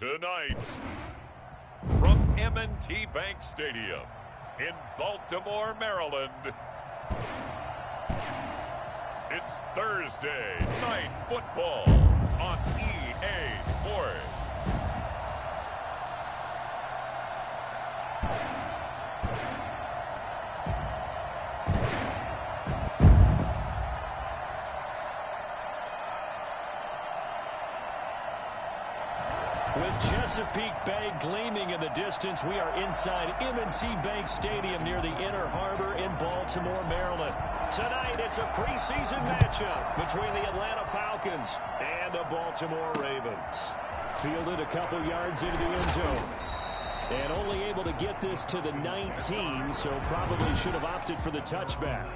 Tonight, from M&T Bank Stadium in Baltimore, Maryland, it's Thursday Night Football on EA Sports. With Chesapeake Bay gleaming in the distance, we are inside M&T Bank Stadium near the Inner Harbor in Baltimore, Maryland. Tonight, it's a preseason matchup between the Atlanta Falcons and the Baltimore Ravens. Fielded a couple yards into the end zone. And only able to get this to the 19, so probably should have opted for the touchback.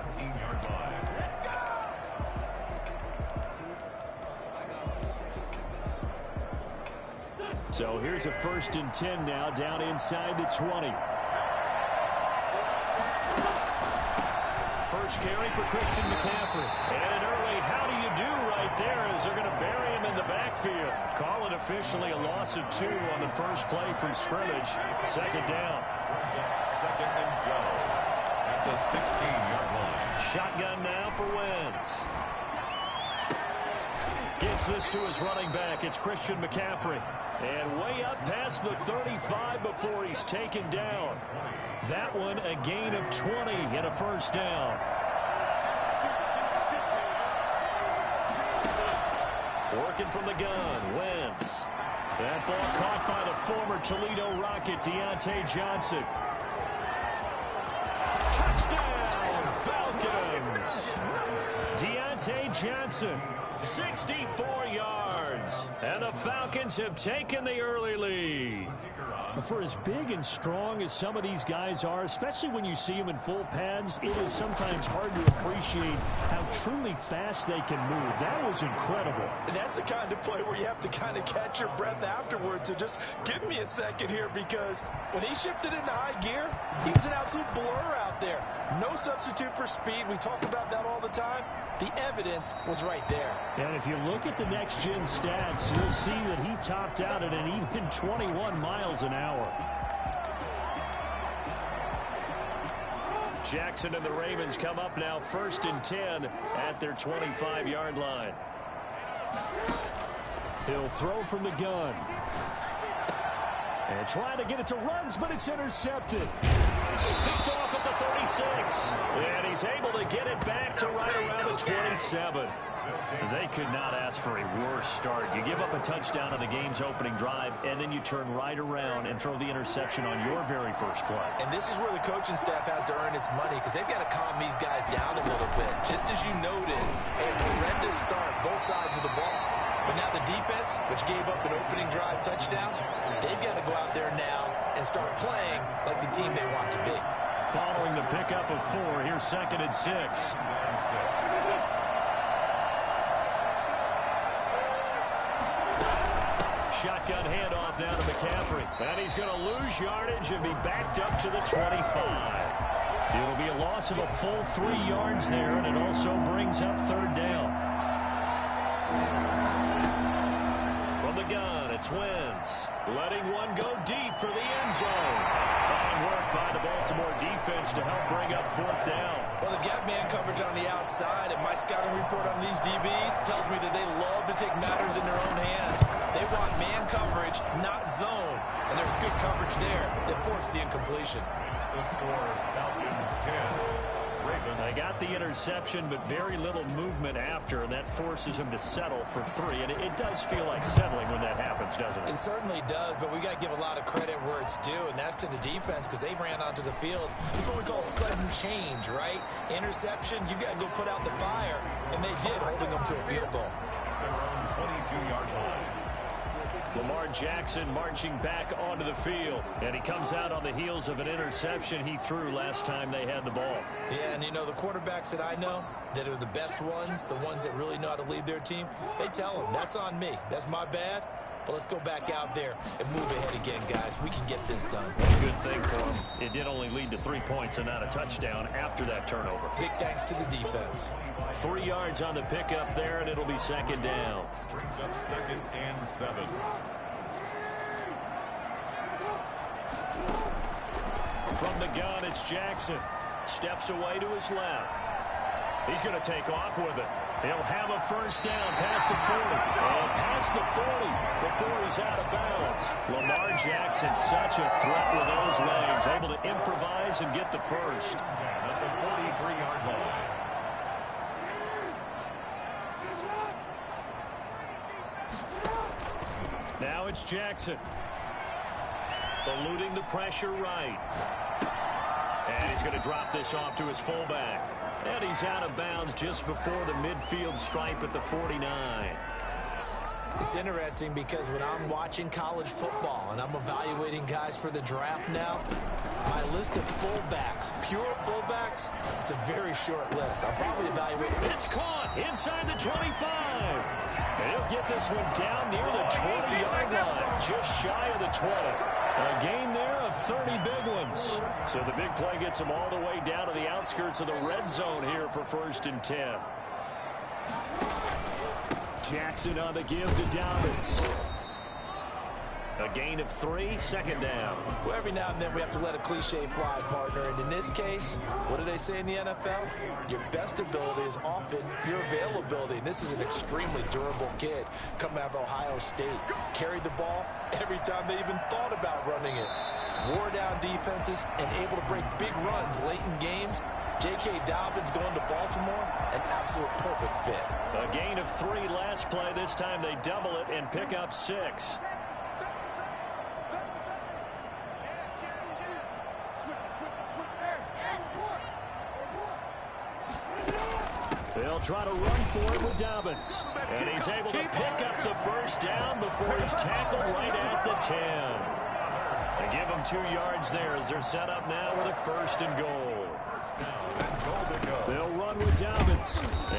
So here's a 1st and 10 now, down inside the 20. First carry for Christian McCaffrey. And an early how do you do right there as they're going to bury him in the backfield. Call it officially a loss of 2 on the first play from scrimmage. 2nd down. 2nd and 12 at the 16-yard line. Shotgun now for Wentz. Gets this to his running back. It's Christian McCaffrey. And way up past the 35 before he's taken down. That one a gain of 20 and a 1st down. Working from the gun, Wentz. That ball caught by the former Toledo Rocket, Deontay Johnson. Touchdown, Falcons! Deontay Johnson. 64 yards. And the Falcons have taken the early lead. For as big and strong as some of these guys are, especially when you see them in full pads, it is sometimes hard to appreciate how truly fast they can move. That was incredible. And that's the kind of play where you have to kind of catch your breath afterwards. So just give me a second here, because when he shifted into high gear, he was an absolute blur out there. No substitute for speed. We talk about that all the time. The evidence was right there. And if you look at the next-gen stats, you'll see that he topped out at an even 21 miles an hour. Jackson and the Ravens come up now 1st and 10 at their 25-yard line. He'll throw from the gun. And trying to get it to Ruggs, but it's intercepted. Picked off at the 36. And he's able to get it back to right around the 27. They could not ask for a worse start. You give up a touchdown on the game's opening drive, and then you turn right around and throw the interception on your very first play. And this is where the coaching staff has to earn its money, because they've got to calm these guys down a little bit. Just as you noted, a horrendous start, both sides of the ball. But now the defense, which gave up an opening drive touchdown, they've got to go out there now and start playing like the team they want to be. Following the pickup of 4, here's 2nd and 6. Shotgun handoff down to McCaffrey. And he's going to lose yardage and be backed up to the 25. It'll be a loss of a full 3 yards there, and it also brings up 3rd down. From the gun, it's Wentz. Letting one go deep for the end zone. Fine work by the Baltimore defense to help bring up 4th down. Well, they've got man coverage on the outside, and my scouting report on these DBs tells me that they love to take matters in their own hands. They want man coverage, not zone. And there's good coverage there that forced the incompletion. The score, Falcons 10. They got the interception, but very little movement after, and that forces him to settle for 3. And it does feel like settling when that happens, doesn't it? It certainly does, but we got to give a lot of credit where it's due, and that's to the defense, because they ran onto the field. This is what we call sudden change, right? Interception, you got to go put out the fire, and they did, holding them to a field goal. Their own 22-yard line. Lamar Jackson marching back onto the field. And he comes out on the heels of an interception he threw last time they had the ball. Yeah, and you know, the quarterbacks that I know that are the best ones, the ones that really know how to lead their team, they tell them, that's on me. That's my bad. But let's go back out there and move ahead again, guys. We can get this done. Good thing for him. It did only lead to 3 points and not a touchdown after that turnover. Big thanks to the defense. 3 yards on the pickup there, and it'll be 2nd down. Brings up 2nd and 7. From the gun, it's Jackson. Steps away to his left. He's going to take off with it. He'll have a first down past the 40. And past the 40 before he's out of bounds. Lamar Jackson, such a threat with those legs. Able to improvise and get the first. At the 43-yard line. Now it's Jackson. Eluding the pressure right. And he's going to drop this off to his fullback. And he's out of bounds just before the midfield stripe at the 49. It's interesting because when I'm watching college football and I'm evaluating guys for the draft now, my list of fullbacks, pure fullbacks, it's a very short list. I'll probably evaluate. It's caught inside the 25. And he'll get this one down near the 20-yard line, just shy of the 20. A gain there of 30 big ones. So the big play gets them all the way down to the outskirts of the red zone here for 1st and 10. Jackson on the give to Dobbins. A gain of 3, 2nd down. Well, every now and then we have to let a cliche fly, partner. And in this case, what do they say in the NFL? Your best ability is often your availability. And this is an extremely durable kid coming out of Ohio State. Carried the ball every time they even thought about running it. Wore down defenses and able to break big runs late in games. J.K. Dobbins going to Baltimore, an absolute perfect fit. A gain of 3 last play. This time they double it and pick up 6. They'll try to run for it with Dobbins. And he's able to pick up the first down before he's tackled right at the 10. They give him 2 yards there as they're set up now with a 1st and goal. They'll run with Dobbins.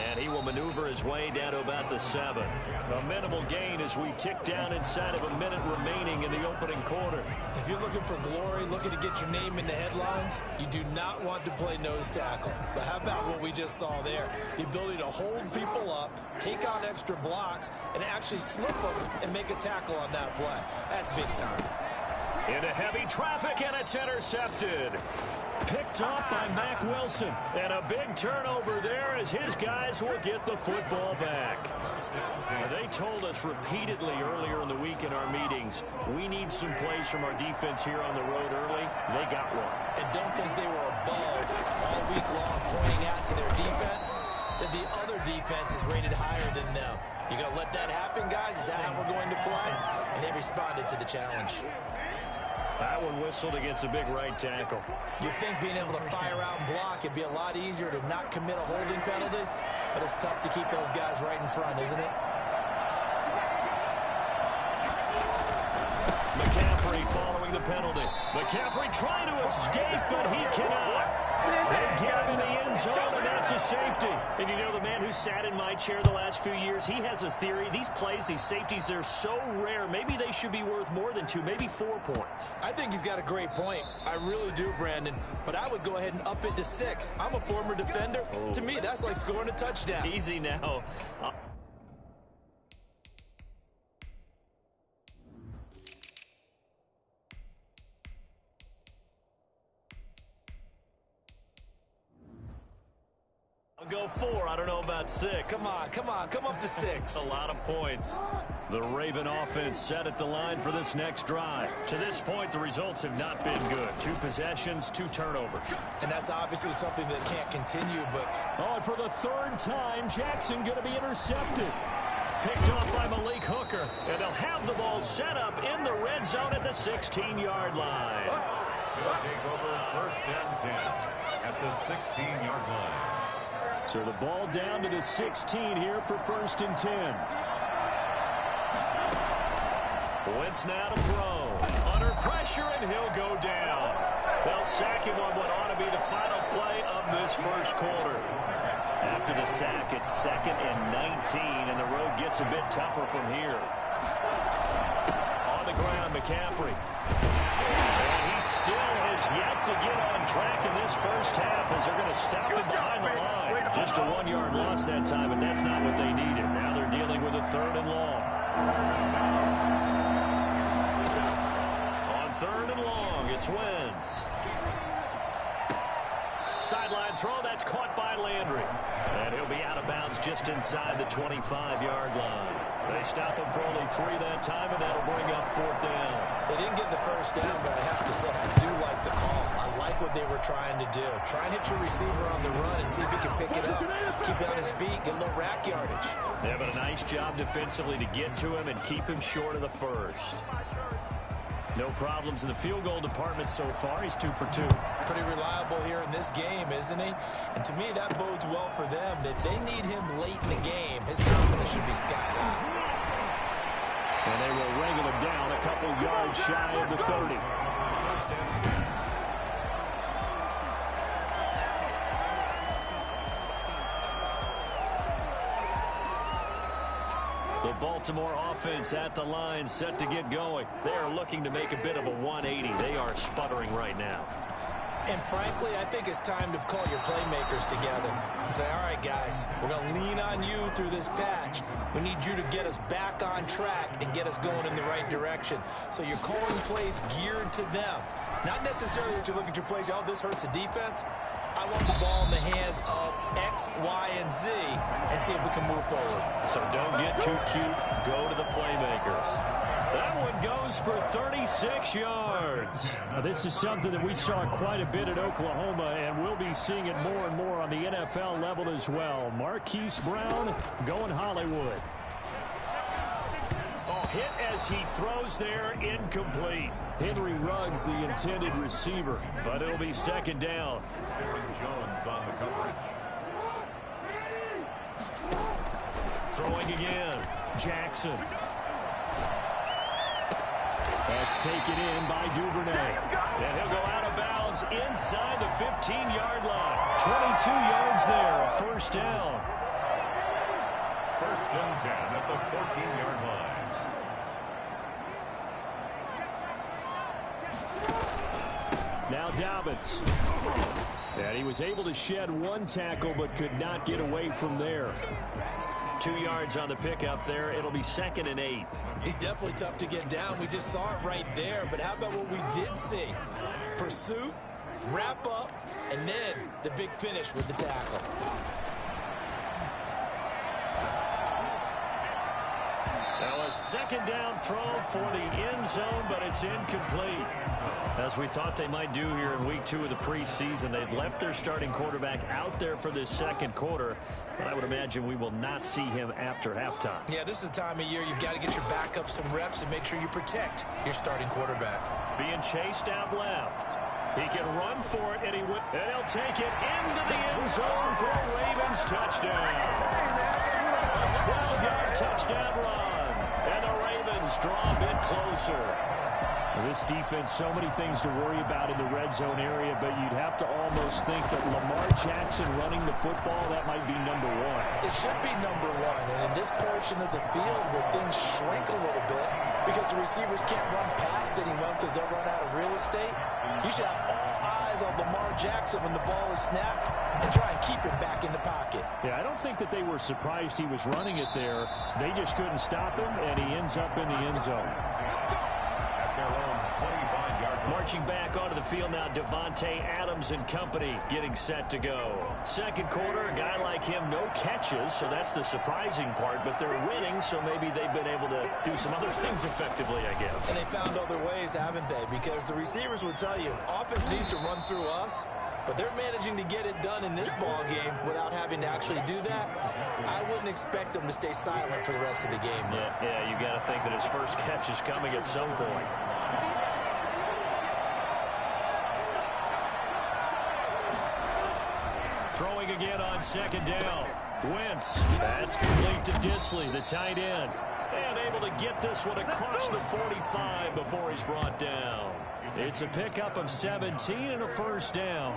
And he will maneuver his way down to about the 7. A minimal gain as we tick down inside of a minute remaining in the opening quarter. If you're looking for glory, looking to get your name in the headlines, you do not want to play nose tackle. But how about what we just saw there? The ability to hold people up, take on extra blocks, and actually slip them and make a tackle on that play. That's big time. Into heavy traffic, and it's intercepted. Picked off by Mack Wilson. And a big turnover there as his guys will get the football back. They told us repeatedly earlier in the week in our meetings, we need some plays from our defense here on the road early. They got one. And don't think they were above all week long pointing out to their defense that the other defense is rated higher than them. You going to let that happen, guys? Is that how we're going to play? And they responded to the challenge. That one whistled against a big right tackle. You'd think being able to fire out and block, it'd be a lot easier to not commit a holding penalty, but it's tough to keep those guys right in front, isn't it? McCaffrey following the penalty. McCaffrey trying to escape, but he cannot. They get him in the end zone, and that's a safety. And you know, the man who sat in my chair the last few years, he has a theory. These plays, these safeties, they're so rare. Maybe they should be worth more than 2, maybe 4 points. I think he's got a great point. I really do, Brandon. But I would go ahead and up it to 6. I'm a former defender. Oh. To me, that's like scoring a touchdown. Easy now. Go 4. I don't know about 6. Come on. Come up to 6. A lot of points. The Raven offense set at the line for this next drive. To this point, the results have not been good. 2 possessions, 2 turnovers. And that's obviously something that can't continue, but... Oh, and for the 3rd time, Jackson going to be intercepted. Picked off by Malik Hooker. And they'll have the ball set up in the red zone at the 16-yard line. They'll take over 1st and 10 at the 16-yard line. So the ball down to the 16 here for 1st and 10. Wentz now to throw. Under pressure, and he'll go down. They'll sack him on what ought to be the final play of this 1st quarter. After the sack, it's 2nd and 19, and the road gets a bit tougher from here. On the ground, McCaffrey. And he still has yet to get on track in this 1st half as they're going to stop him behind the line. Just a 1-yard loss that time, but that's not what they needed. Now they're dealing with a 3rd and long. On 3rd and long, it's Wentz. Sideline throw, that's caught by Landry. And he'll be out of bounds just inside the 25-yard line. They stop him for only 3 that time, and that'll bring up 4th down. They didn't get the first down, but I have to say I do like the call. I like what they were trying to do. Try and hit your receiver on the run and see if he can pick it up. Keep it on his feet, get a little rack yardage. Yeah, but a nice job defensively to get to him and keep him short of the first. No problems in the field goal department so far. He's 2 for 2. Pretty reliable here in this game, isn't he? And to me, that bodes well for them. If they need him late in the game, his confidence should be sky high. And they will wrangle him down a couple yards shy of the 30. The Baltimore offense at the line, set to get going. They are looking to make a bit of a 180. They are sputtering right now. And frankly, I think it's time to call your playmakers together and say, all right, guys, we're going to lean on you through this patch. We need you to get us back on track and get us going in the right direction. So you're calling plays geared to them. Not necessarily that you look at your plays, oh, this hurts the defense. I want the ball in the hands of X, Y, and Z and see if we can move forward. So don't get too cute. Go to the playmakers. That one goes for 36 yards. Now, this is something that we saw quite a bit at Oklahoma, and we'll be seeing it more and more on the NFL level as well. Marquise Brown going Hollywood. Oh, hit as he throws there, incomplete. Henry Ruggs, the intended receiver. But it'll be 2nd down. Aaron Jones on the coverage. Throwing again. Jackson. That's taken in by Duvernay. And he'll go out of bounds inside the 15-yard line. 22 yards there, a 1st down. 1st and 10 at the 14-yard line. Now Dobbins. And he was able to shed 1 tackle but could not get away from there. 2 yards on the pickup there. It'll be 2nd and 8. He's definitely tough to get down. We just saw it right there. But how about what we did see? Pursuit, wrap up, and then the big finish with the tackle. Now a 2nd down throw for the end zone, but it's incomplete. As we thought they might do here in week 2 of the preseason, they've left their starting quarterback out there for this 2nd quarter, but I would imagine we will not see him after halftime. Yeah, this is the time of year you've got to get your backup some reps and make sure you protect your starting quarterback. Being chased out left. He can run for it, and he'll take it into the end zone for a Ravens touchdown. A 12-yard touchdown run, and the Ravens draw a bit closer. This defense, so many things to worry about in the red zone area, but you'd have to almost think that Lamar Jackson running the football, that might be number 1. It should be number 1, and in this portion of the field where things shrink a little bit because the receivers can't run past anyone because they'll run out of real estate, you should have all eyes on Lamar Jackson when the ball is snapped and try and keep him back in the pocket. Yeah, I don't think that they were surprised he was running it there. They just couldn't stop him, and he ends up in the end zone. Marching back onto the field now, Devontae Adams and company getting set to go. 2nd quarter, a guy like him, no catches, so that's the surprising part, but they're winning, so maybe they've been able to do some other things effectively, I guess. And they found other ways, haven't they? Because the receivers will tell you, offense needs to run through us, but they're managing to get it done in this ball game without having to actually do that. I wouldn't expect them to stay silent for the rest of the game. Yeah, you got to think that his first catch is coming at some point. Throwing again on 2nd down. Wentz. That's complete to Disley, the tight end. And able to get this one across the 45 before he's brought down. It's a pickup of 17 and a 1st down.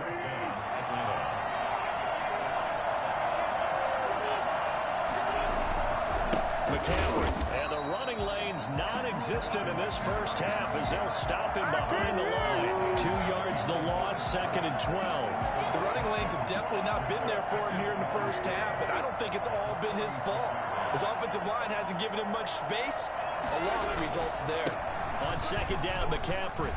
McCaffrey. And the running lane's non-existent in this first half as they'll stop him behind the line. 2 yards the loss, 2nd and 12. The running lanes have definitely not been there for him here in the first half, and I don't think it's all been his fault. His offensive line hasn't given him much space. A loss results there. On 2nd down, McCaffrey.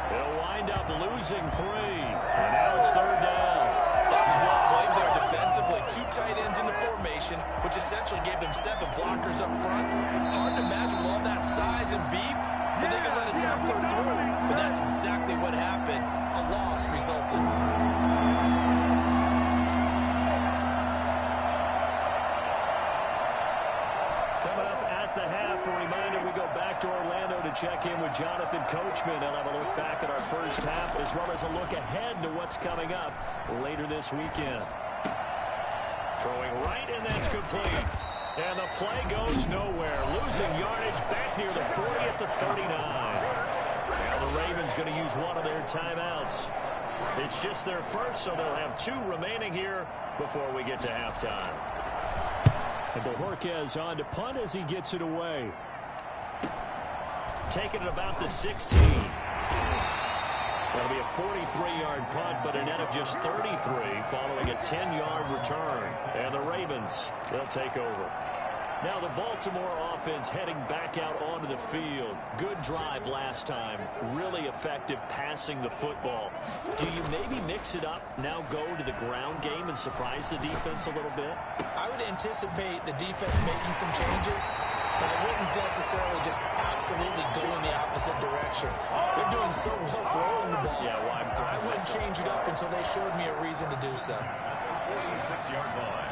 He'll wind up losing 3. And now it's third down. That was well played there defensively. 2 tight ends in the formation, which essentially gave them 7 blockers up front. Hard to imagine with all that size and beef, but they could let a tackler through. But that's exactly what happened. A loss resulted. Coming up at the half, a reminder we go back to Orlando to check in with Jonathan Coachman and have a look back at our first half as well as a look ahead to what's coming up later this weekend. Throwing right, and that's complete. And the play goes nowhere. Losing yardage back near the 40 at the 39. Now the Ravens going to use one of their timeouts. It's just their first, so they'll have 2 remaining here before we get to halftime. And Bojorquez on to punt as he gets it away. Taking it about the 16. That'll be a 43-yard punt, but a net of just 33 following a 10-yard return. And the Ravens, they'll take over. Now the Baltimore offense heading back out onto the field. Good drive last time. Really effective passing the football. Do you maybe mix it up, now go to the ground game and surprise the defense a little bit? I would anticipate the defense making some changes, but I wouldn't necessarily just absolutely go in the opposite direction. They're doing so well throwing the ball. Yeah, well, I wouldn't change it up until they showed me a reason to do so. 46-yard line.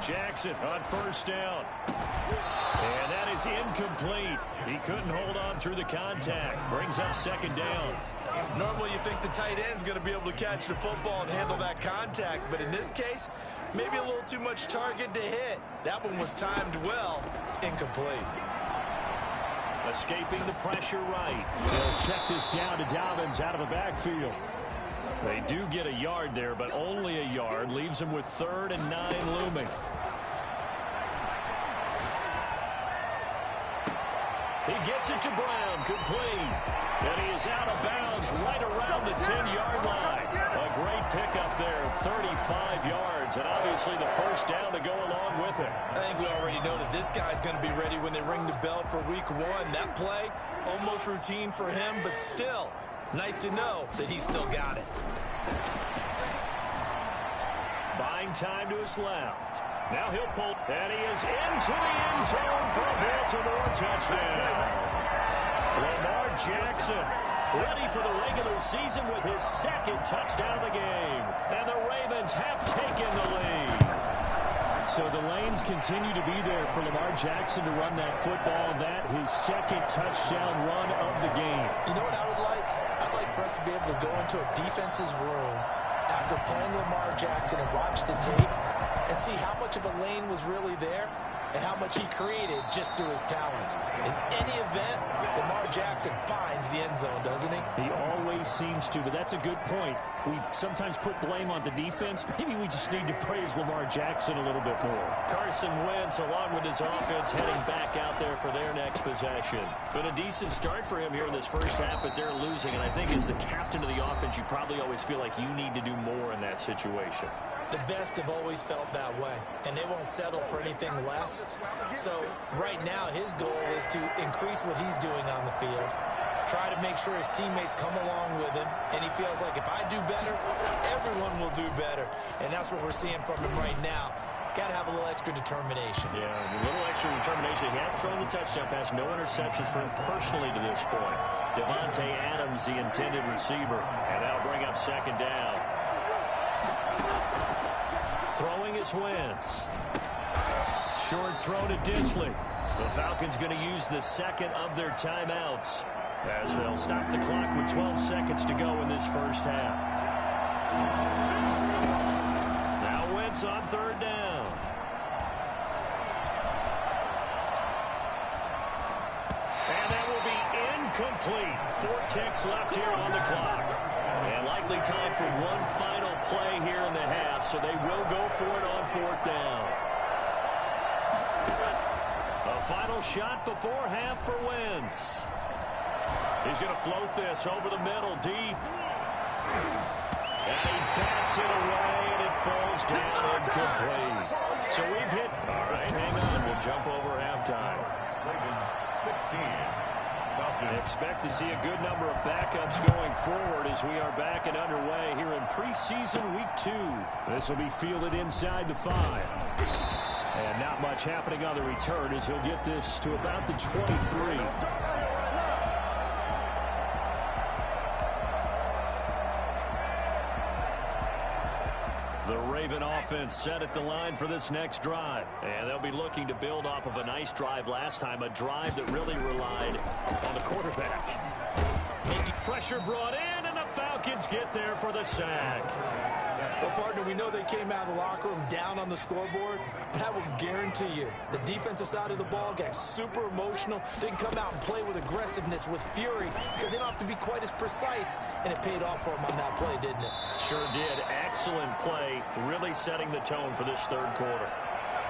Jackson on first down. And that is incomplete. He couldn't hold on through the contact. Brings up second down. Normally you think the tight end's going to be able to catch the football and handle that contact, but in this case, maybe a little too much target to hit. That one was timed well. Incomplete. Escaping the pressure right. They'll check this down to Dobbins out of the backfield. They do get a yard there, but only a yard. Leaves them with 3rd and 9 looming. He gets it to Brown, complete. And he is out of bounds right around the 10-yard line. A great pickup there, 35 yards, and obviously the first down to go along with it. I think we already know that this guy's going to be ready when they ring the bell for week 1. That play, almost routine for him, but still, nice to know that he's still got it. Buying time to his left. Now he'll pull, and he is into the end zone for a Baltimore touchdown. Lamar Jackson ready for the regular season with his 2nd touchdown of the game. And the Ravens have taken the lead. So the lanes continue to be there for Lamar Jackson to run that football. That his 2nd touchdown run of the game. You know what I would like? I'd like for us to be able to go into a defense's room after playing Lamar Jackson and watch the tape and see how much of a lane was really there and how much he created just through his talents. In any event, Lamar Jackson finds the end zone, doesn't he? He always seems to, but that's a good point. We sometimes put blame on the defense. Maybe we just need to praise Lamar Jackson a little bit more. Carson Wentz, along with his offense, heading back out there for their next possession. Been a decent start for him here in this first half, but they're losing. And I think as the captain of the offense, you probably always feel like you need to do more in that situation. The best have always felt that way, and they won't settle for anything less. So right now, his goal is to increase what he's doing on the field, try to make sure his teammates come along with him, and he feels like if I do better, everyone will do better. And that's what we're seeing from him right now. Got to have a little extra determination. Yeah, a little extra determination. He has thrown the touchdown pass. No interceptions for him personally to this point. Devontae Adams, the intended receiver, and that'll bring up second down. Throwing is Wentz. Short throw to Disley. The Falcons going to use the 2nd of their timeouts as they'll stop the clock with 12 seconds to go in this first half. Now Wentz on 3rd down. And that will be incomplete. 4 ticks left here on the clock. And likely time for one final play here in the half, so they will go for it on 4th down. A final shot before half for Wentz. He's going to float this over the middle, deep. And he bats it away, and it falls down incomplete. So we've hit. All right, hang on. We'll jump over halftime. Ravens 16, Falcons Expect to see a good number of backups going forward as we are back and underway here in preseason week 2. This will be fielded inside the 5. And not much happening on the return as he'll get this to about the 23. The Raven offense set at the line for this next drive. And they'll be looking to build off of a nice drive last time, a drive that really relied on the quarterback. Pressure brought in, and the Falcons get there for the sack. Well, partner, we know they came out of the locker room down on the scoreboard, but I will guarantee you the defensive side of the ball got super emotional. They can come out and play with aggressiveness, with fury, because they don't have to be quite as precise, and it paid off for them on that play, didn't it? Sure did. Excellent play, really setting the tone for this third quarter.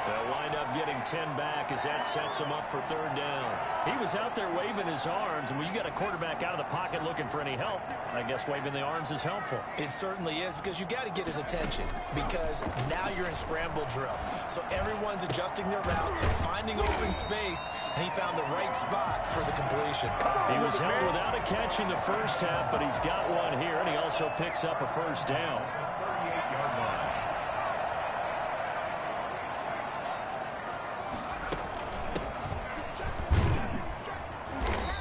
They'll wind up getting 10 back as that sets him up for third down. He was out there waving his arms, and when you got a quarterback out of the pocket looking for any help, I guess waving the arms is helpful. It certainly is, because you got to get his attention, because now you're in scramble drill. So everyone's adjusting their routes and finding open space, and he found the right spot for the completion. He was held without a catch in the first half, but he's got one here, and he also picks up a first down. 38-yard line.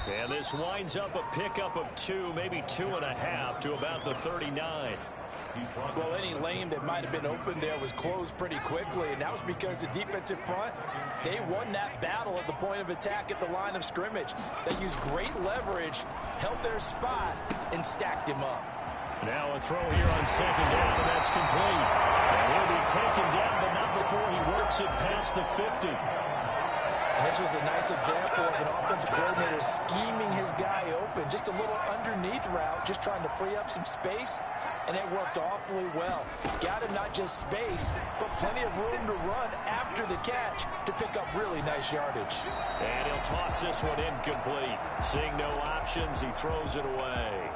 And this winds up a pickup of 2, maybe 2.5 to about the 39. Well, any lane that might have been open there was closed pretty quickly, and that was because the defensive front, they won that battle at the point of attack at the line of scrimmage. They used great leverage, held their spot, and stacked him up. Now a throw here on second down, and that's complete. And he'll be taken down, but not before he works it past the 50. And this was a nice example of an offensive coordinator scheming his guy open. Just a little underneath route, just trying to free up some space, and it worked awfully well. Got him not just space, but plenty of room to run after the catch to pick up really nice yardage. And he'll toss this one incomplete. Seeing no options, he throws it away.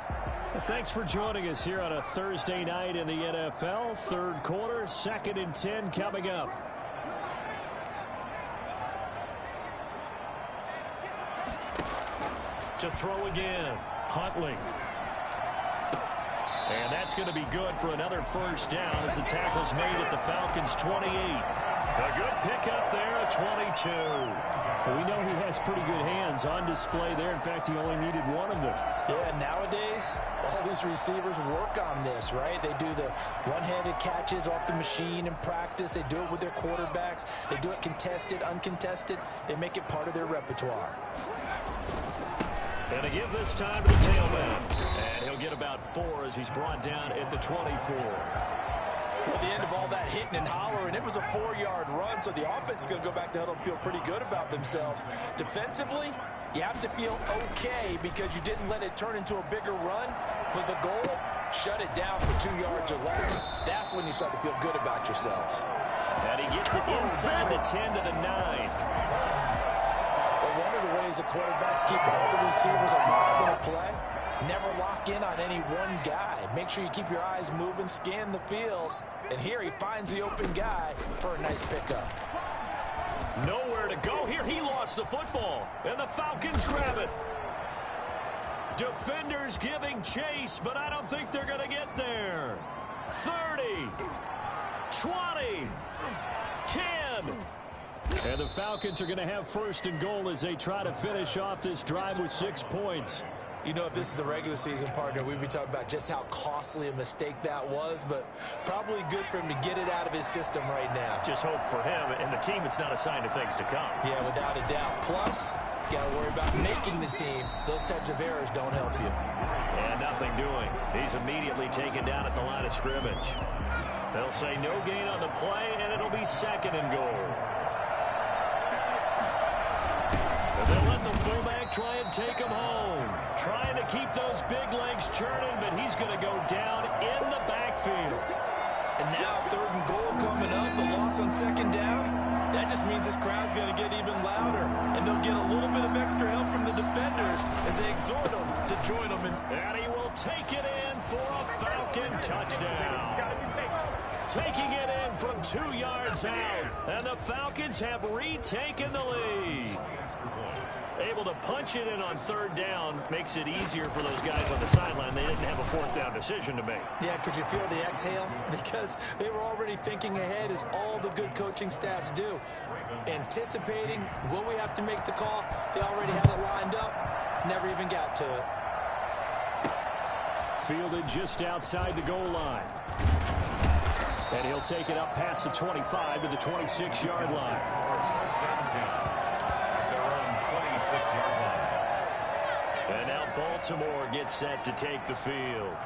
Thanks for joining us here on a Thursday night in the NFL. Third quarter, 2nd and 10 coming up. To throw again, Huntley. And that's going to be good for another first down as the tackle's made at the Falcons' 28. A good pickup there at 22. Well, we know he has pretty good hands on display there. In fact, he only needed one of them. Yeah, nowadays, all these receivers work on this, right? They do the one-handed catches off the machine in practice. They do it with their quarterbacks. They do it contested, uncontested. They make it part of their repertoire. And to give this time to the tailback. And he'll get about 4 as he's brought down at the 24. Well, at the end of all that hitting and hollering, it was a 4-yard run, so the offense is going to go back to huddle and feel pretty good about themselves. Defensively, you have to feel okay because you didn't let it turn into a bigger run, but the goal, shut it down for 2 yards or less. That's when you start to feel good about yourselves. And he gets it inside the 10 to the 9. Well, one of the ways the quarterbacks keep all the receivers alive in a play, never lock in on any one guy. Make sure you keep your eyes moving, scan the field. And here he finds the open guy for a nice pickup. Nowhere to go here. He lost the football. And the Falcons grab it. Defenders giving chase, but I don't think they're going to get there. 30, 20, 10. And the Falcons are going to have first and goal as they try to finish off this drive with 6 points. You know, if this is the regular season, partner, we'd be talking about just how costly a mistake that was, but probably good for him to get it out of his system right now. Just hope for him and the team it's not a sign of things to come. Yeah, without a doubt. Plus, got to worry about making the team. Those types of errors don't help you. And nothing doing. He's immediately taken down at the line of scrimmage. They'll say no gain on the play, and it'll be 2nd and goal. And they'll let the fullback try and take him home. Trying to keep those big legs churning, but he's going to go down in the backfield. And now 3rd and goal coming up. The loss on 2nd down. That just means this crowd's going to get even louder. And they'll get a little bit of extra help from the defenders as they exhort them to join them. And he will take it in for a Falcon touchdown. Taking it in from 2 yards out. And the Falcons have retaken the lead. Able to punch it in on third down makes it easier for those guys on the sideline. They didn't have a fourth down decision to make. Yeah, could you feel the exhale? Because they were already thinking ahead, as all the good coaching staffs do. Anticipating, will we have to make the call? They already had it lined up. Never even got to it. Fielded just outside the goal line. And he'll take it up past the 25 to the 26-yard line. And now Baltimore gets set to take the field.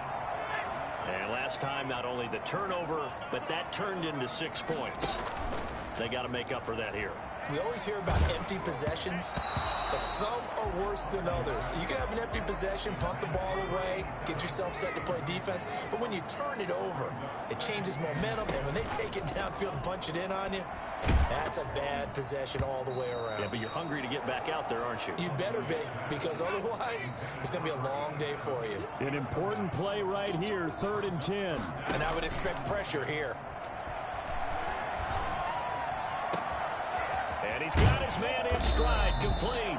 And last time, not only the turnover, but that turned into 6 points. They got to make up for that here. We always hear about empty possessions, but some are worse than others. You can have an empty possession, punt the ball away, get yourself set to play defense, but when you turn it over, it changes momentum, and when they take it downfield and punch it in on you, that's a bad possession all the way around. Yeah, but you're hungry to get back out there, aren't you? You better be, because otherwise, it's going to be a long day for you. An important play right here, 3rd and 10. And I would expect pressure here. And he's got his man in stride, complete.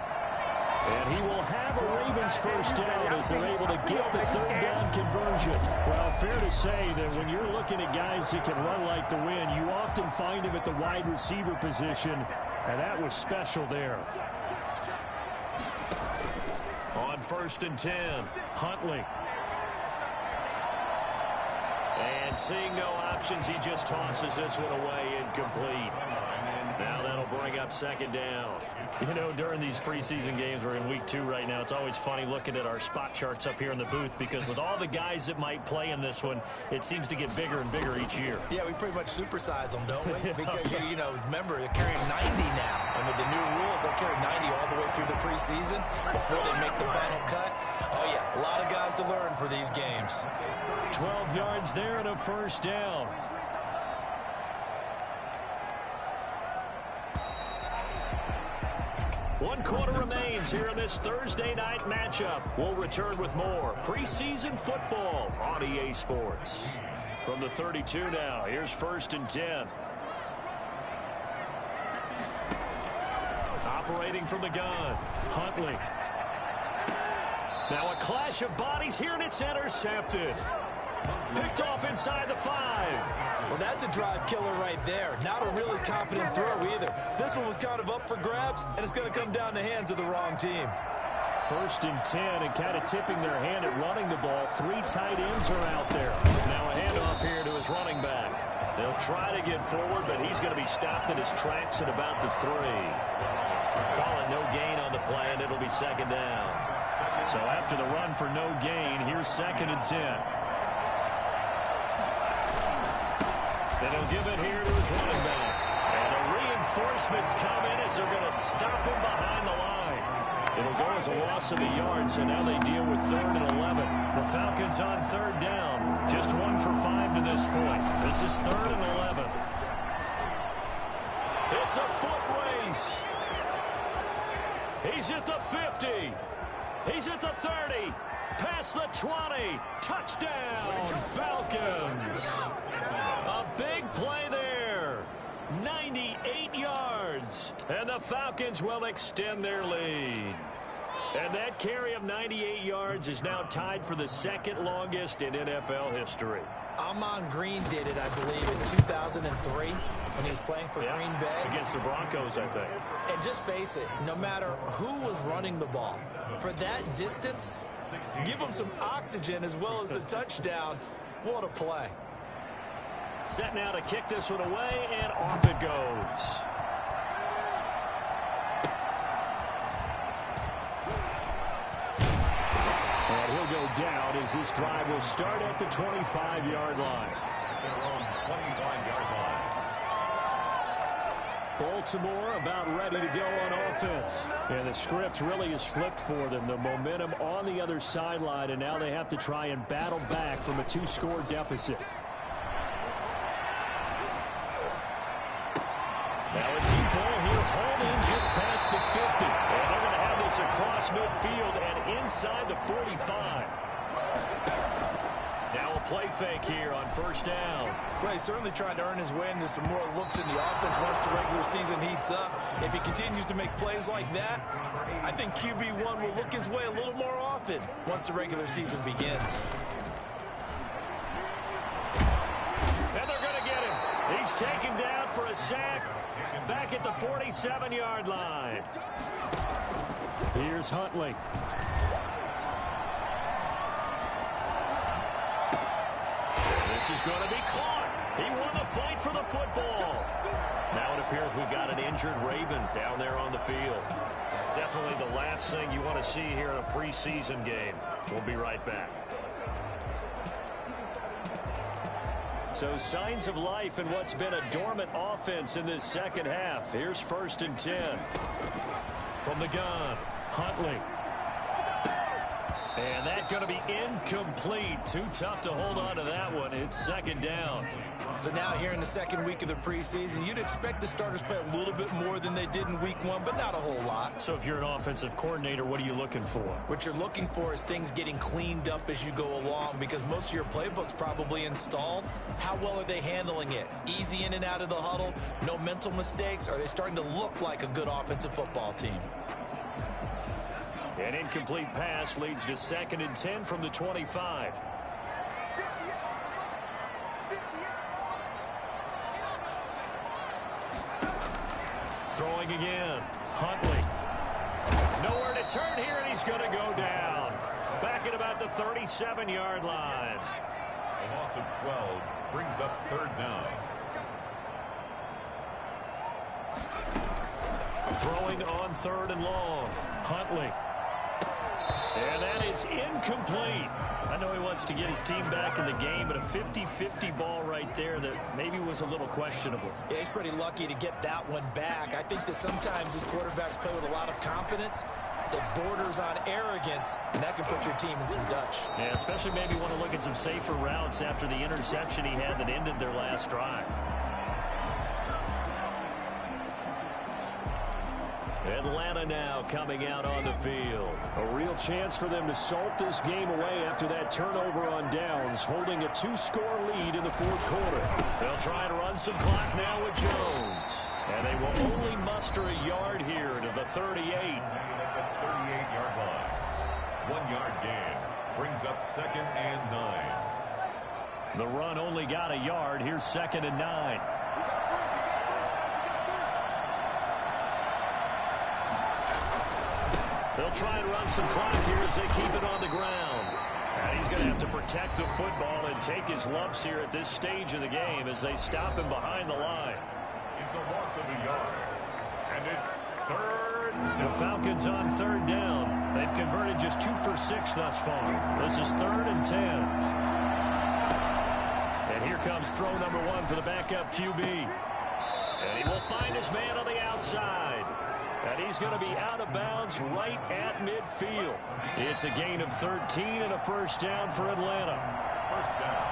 And he will have a Ravens first down as they're able to get the 3rd down conversion. Well, fair to say that when you're looking at guys that can run like the wind, you often find him at the wide receiver position, and that was special there. On 1st and 10, Huntley. And seeing no options, he just tosses this one away, incomplete. Now that'll bring up 2nd down. You know, during these preseason games, we're in week 2 right now, it's always funny looking at our spot charts up here in the booth, because with all the guys that might play in this one, it seems to get bigger and bigger each year. Yeah, we pretty much supersize them, don't we? Because, you know, remember, they're carrying 90 now. And with the new rules, they'll carry 90 all the way through the preseason before they make the final cut. Oh, yeah, a lot of guys to learn for these games. 12 yards there and a 1st down. One quarter remains here in this Thursday night matchup. We'll return with more preseason football on EA Sports. From the 32 now, here's 1st and 10. Operating from the gun, Huntley. Now a clash of bodies here, and it's intercepted. Picked off inside the 5. Well, that's a drive killer right there. Not a really confident throw either. This one was kind of up for grabs, and it's going to come down the hands of the wrong team. 1st and 10, and kind of tipping their hand at running the ball. 3 tight ends are out there. Now a handoff here to his running back. They'll try to get forward, but he's going to be stopped in his tracks at about the 3. Calling no gain on the play, and it'll be 2nd down. So after the run for no gain, here's 2nd and 10. Then he'll give it here to his running back. And the reinforcements come in as they're going to stop him behind the line. It'll go as a loss of a yard, so now they deal with 3rd and 11. The Falcons on 3rd down. Just 1 for 5 to this point. This is 3rd and 11. It's a foot race. He's at the 50. He's at the 30. Past the 20. Touchdown, Falcons. A big play there. 98 yards. And the Falcons will extend their lead. And that carry of 98 yards is now tied for the 2nd longest in NFL history. Amon Green did it, I believe, in 2003 when he was playing for Green Bay. Against the Broncos, I think. And just face it, no matter who was running the ball, for that distance, give them some oxygen as well as the touchdown. What a play. Set now to kick this one away, and off it goes. And he'll go down as this drive will start at the 25-yard line. Baltimore about ready to go on offense. And the script really is flipped for them. The momentum on the other sideline, and now they have to try and battle back from a 2-score deficit. Now a deep ball here, holding just past the 50. And they're going to have this across midfield and inside the 45. Now a play fake here on first down. Well, he's certainly trying to earn his way into some more looks in the offense once the regular season heats up. If he continues to make plays like that, I think QB1 will look his way a little more often once the regular season begins. And they're going to get him. He's taken down for a sack back at the 47-yard line. Here's Huntley. This is going to be caught. He won the fight for the football. Now it appears we've got an injured Raven down there on the field. Definitely the last thing you want to see here in a preseason game. We'll be right back. So signs of life in what's been a dormant offense in this second half. Here's 1st and 10. From the gun, Huntley. And that's going to be incomplete. Too tough to hold on to that one. It's 2nd down. So now here in the 2nd week of the preseason, you'd expect the starters to play a little bit more than they did in week 1, but not a whole lot. So if you're an offensive coordinator, what are you looking for? What you're looking for is things getting cleaned up as you go along, because most of your playbook's probably installed. How well are they handling it? Easy in and out of the huddle? No mental mistakes? Are they starting to look like a good offensive football team? An incomplete pass leads to 2nd and 10 from the 25. Throwing again. Huntley. Nowhere to turn here, and he's going to go down. Back at about the 37-yard line. A loss of 12 brings up 3rd down. Throwing on 3rd and long. Huntley. And that is incomplete. I know he wants to get his team back in the game, but a 50-50 ball right there that maybe was a little questionable. Yeah, he's pretty lucky to get that one back. I think that sometimes these quarterbacks play with a lot of confidence that borders on arrogance, and that can put your team in some Dutch. Yeah, especially maybe want to look at some safer routes after the interception he had that ended their last drive. Atlanta now coming out on the field. A real chance for them to salt this game away after that turnover on downs, holding a 2-score lead in the 4th quarter. They'll try to run some clock now with Jones. And they will only muster a yard here to the 38. At the 38-yard line. 1-yard gain brings up 2nd and 9. The run only got a yard. Here's 2nd and 9. They'll try and run some clock here as they keep it on the ground. And he's going to have to protect the football and take his lumps here at this stage of the game as they stop him behind the line. It's a loss of a yard. And it's 3rd down. The Falcons on 3rd down. They've converted just 2 for 6 thus far. This is 3rd and 10. And here comes throw number 1 for the backup QB. And he will find his man on the outside. And he's going to be out of bounds right at midfield. It's a gain of 13 and a 1st down for Atlanta. 1st down.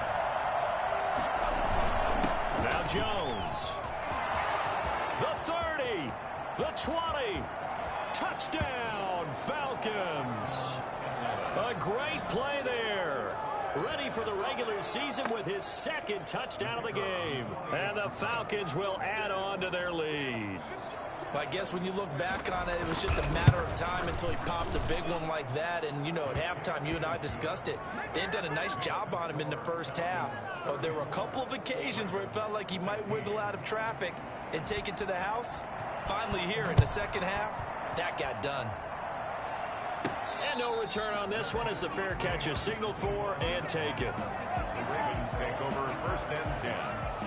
Now Jones. The 30. The 20. Touchdown, Falcons. A great play there. Ready for the regular season with his 2nd touchdown of the game. And the Falcons will add on to their lead. Well, I guess when you look back on it, it was just a matter of time until he popped a big one like that. And, you know, at halftime, you and I discussed it. They had done a nice job on him in the 1st half. But there were a couple of occasions where it felt like he might wiggle out of traffic and take it to the house. Finally here in the 2nd half, that got done. And no return on this one as the fair catch is signaled for and taken. The Ravens take over 1st and 10.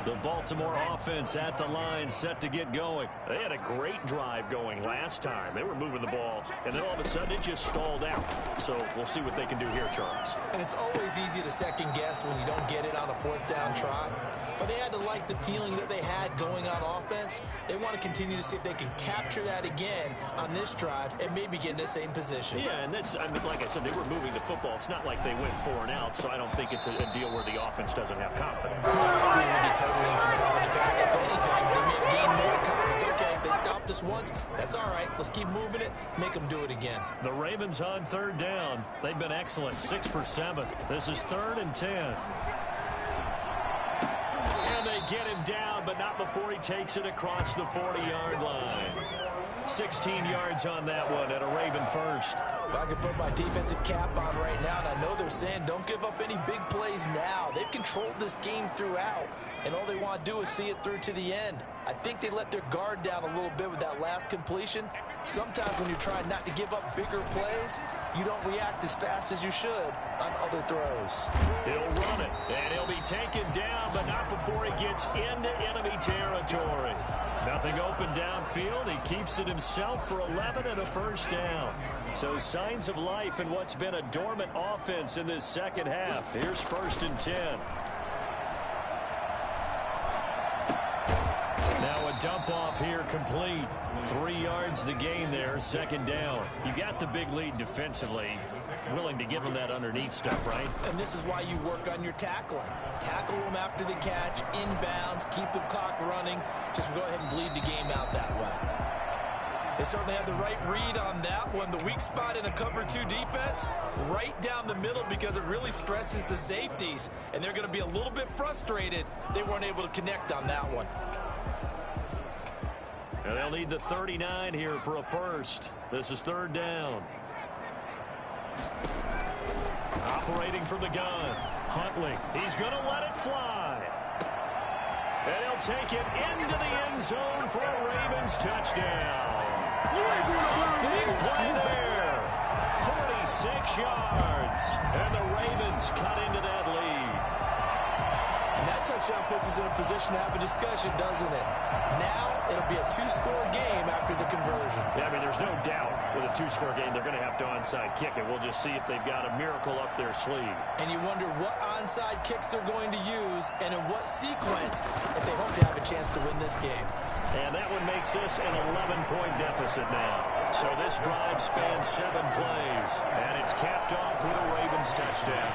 The Baltimore offense at the line set to get going. They had a great drive going last time. They were moving the ball, and then all of a sudden it just stalled out. So we'll see what they can do here, Charles. And it's always easy to second guess when you don't get it on a 4th down try. But they had to like the feeling that they had going on offense. They want to continue to see if they can capture that again on this drive and maybe get in the same position. Yeah, and that's, I mean, like I said, they were moving the football. It's not like they went 4 and out, so I don't think it's a deal where the offense doesn't have confidence. I agree with you totally. In fact, if anything, they may gain more confidence. Okay, they stopped helped us once. That's all right. Let's keep moving it, make them do it again. The Ravens on third down. They've been excellent, 6 for 7. This is 3rd and 10. And they get him down, but not before he takes it across the 40-yard line. 16 yards on that one and a Raven first. Well, I can put my defensive cap on right now, and I know they're saying don't give up any big plays now. They've controlled this game throughout, and all they want to do is see it through to the end. I think they let their guard down a little bit with that last completion. Sometimes when you're trying not to give up bigger plays, you don't react as fast as you should on other throws. He'll run it, and he'll be taken down, but not before he gets into enemy territory. Nothing open downfield. He keeps it himself for 11 and a first down. So signs of life in what's been a dormant offense in this second half. Here's 1st and 10. Now a dump off here complete. 3 yards the gain there, 2nd down. You got the big lead defensively. Willing to give them that underneath stuff, right? And this is why you work on your tackling. Tackle them after the catch, inbounds, keep the clock running. Just go ahead and bleed the game out that way. They certainly had the right read on that one. The weak spot in a cover 2 defense, right down the middle because it really stresses the safeties. And they're going to be a little bit frustrated they weren't able to connect on that one. And they'll need the 39 here for a first. This is 3rd down. Operating from the gun. Huntley. He's going to let it fly. And he'll take it into the end zone for a Ravens touchdown. A big play there. 46 yards. And the Ravens cut into that lead. And that touchdown puts us in a position to have a discussion, doesn't it? Now it'll be a 2-score game after the conversion. Yeah, I mean, there's no doubt with a 2-score game they're going to have to onside kick it. We'll just see if they've got a miracle up their sleeve. And you wonder what onside kicks they're going to use and in what sequence if they hope to have a chance to win this game. And that one makes this an 11-point deficit now. So this drive spans 7 plays, and it's capped off with a Ravens touchdown.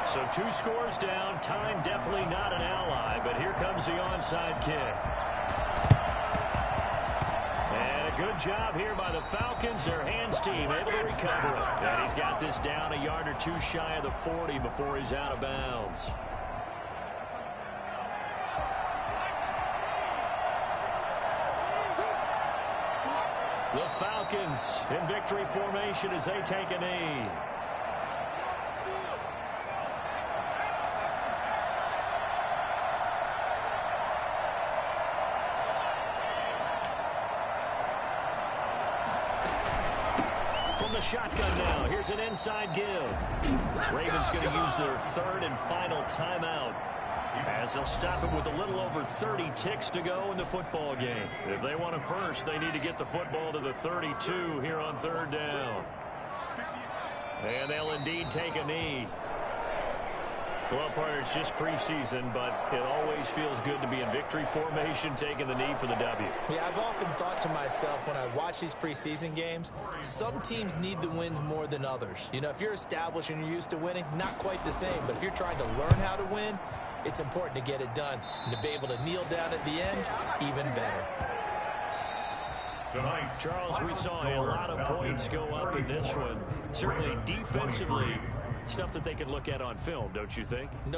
So 2 scores down. Time definitely not an ally, but here comes the onside kick. And a good job here by the Falcons. Their hands team able to recover it. And he's got this down a yard or 2 shy of the 40 before he's out of bounds. The Falcons in victory formation as they take a knee. Shotgun now. Here's an inside give. Ravens going to use their 3rd and final timeout as they'll stop it with a little over 30 ticks to go in the football game. If they want it first, they need to get the football to the 32 here on 3rd down. And they'll indeed take a knee. Well, partner, it's just preseason, but it always feels good to be in victory formation, taking the knee for the W. Yeah, I've often thought to myself when I watch these preseason games, some teams need the wins more than others. You know, if you're established and you're used to winning, not quite the same. But if you're trying to learn how to win, it's important to get it done. And to be able to kneel down at the end, even better. Tonight, Charles, we saw a lot of points go up in this one. Certainly defensively, stuff that they can look at on film, don't you think? No